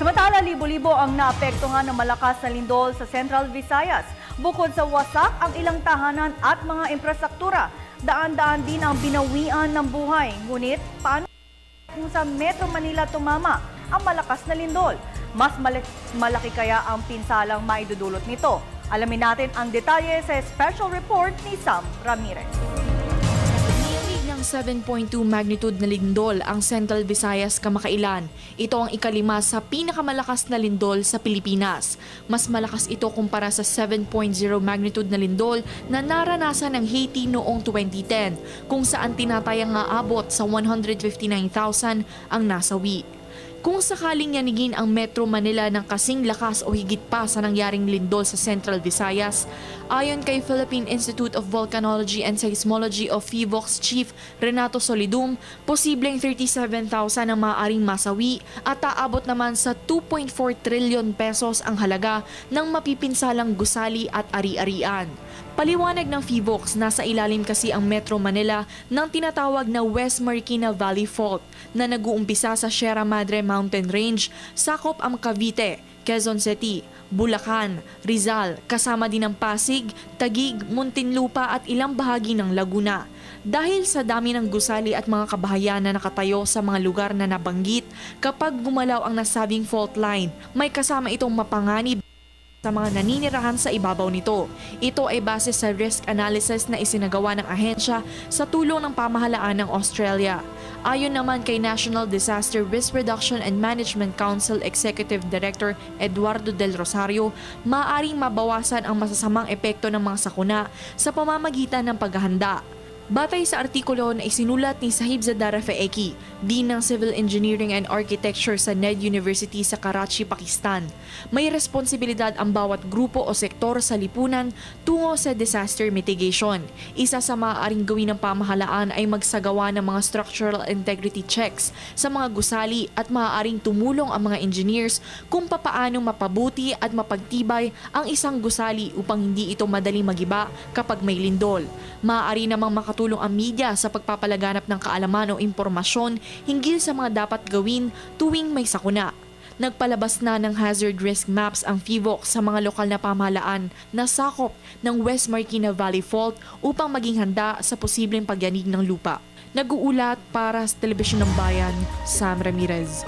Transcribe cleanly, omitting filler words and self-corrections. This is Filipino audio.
Samantala, libo-libo ang naapektuhan ng malakas na lindol sa Central Visayas. Bukod sa wasak ang ilang tahanan at mga infrastruktura, daan-daan din ang binawian ng buhay. Ngunit, paano kung sa Metro Manila tumama ang malakas na lindol? Mas malaki kaya ang pinsalang maidudulot nito? Alamin natin ang detalye sa special report ni Sam Ramirez. Ng 7.2 magnitude na lindol ang Central Visayas kamakailan. Ito ang ikalima sa pinakamalakas na lindol sa Pilipinas. Mas malakas ito kumpara sa 7.0 magnitude na lindol na naranasan ng Haiti noong 2010, kung saan tinatayang aabot sa 159,000 ang nasawi. Kung sakaling yanigin ang Metro Manila ng kasing lakas o higit pa sa nangyaring lindol sa Central Visayas, ayon kay Philippine Institute of Volcanology and Seismology of PHIVOLCS Chief Renato Solidum, posibleng 37,000 ang maaaring masawi at aabot naman sa 2.4 trillion pesos ang halaga ng mapipinsalang gusali at ari-arian. Paliwanag ng PHIVOLCS, nasa ilalim kasi ang Metro Manila ng tinatawag na West Marikina Valley Fault na nag-uumpisa sa Sierra Madre Mountain Range, sakop ang Cavite, Quezon City, Bulacan, Rizal, kasama din ang Pasig, Taguig, Muntinlupa at ilang bahagi ng Laguna. Dahil sa dami ng gusali at mga kabahayan na nakatayo sa mga lugar na nabanggit, kapag gumalaw ang nasabing fault line, may kasama itong mapanganib sa mga naninirahan sa ibabaw nito. Ito ay base sa risk analysis na isinagawa ng ahensya sa tulong ng pamahalaan ng Australia. Ayon naman kay National Disaster Risk Reduction and Management Council Executive Director Eduardo Del Rosario, maaaring mabawasan ang masasamang epekto ng mga sakuna sa pamamagitan ng paghahanda. Batay sa artikulo na isinulat ni Sahib Zadara Feeki, Dean ng Civil Engineering and Architecture sa NED University sa Karachi, Pakistan, may responsibilidad ang bawat grupo o sektor sa lipunan tungo sa disaster mitigation. Isa sa maaaring gawin ng pamahalaan ay magsagawa ng mga structural integrity checks sa mga gusali at maaaring tumulong ang mga engineers kung papaano mapabuti at mapagtibay ang isang gusali upang hindi ito madaling magiba kapag may lindol. Maaari namang makatulong ang media sa pagpapalaganap ng kaalaman o impormasyon hinggil sa mga dapat gawin tuwing may sakuna. Nagpalabas na ng hazard risk maps ang PHIVOLCS sa mga lokal na pamahalaan na sakop ng West Marikina Valley Fault upang maging handa sa posibleng pagyanig ng lupa. Nag-uulat para sa Telebisyon ng Bayan, Sam Ramirez.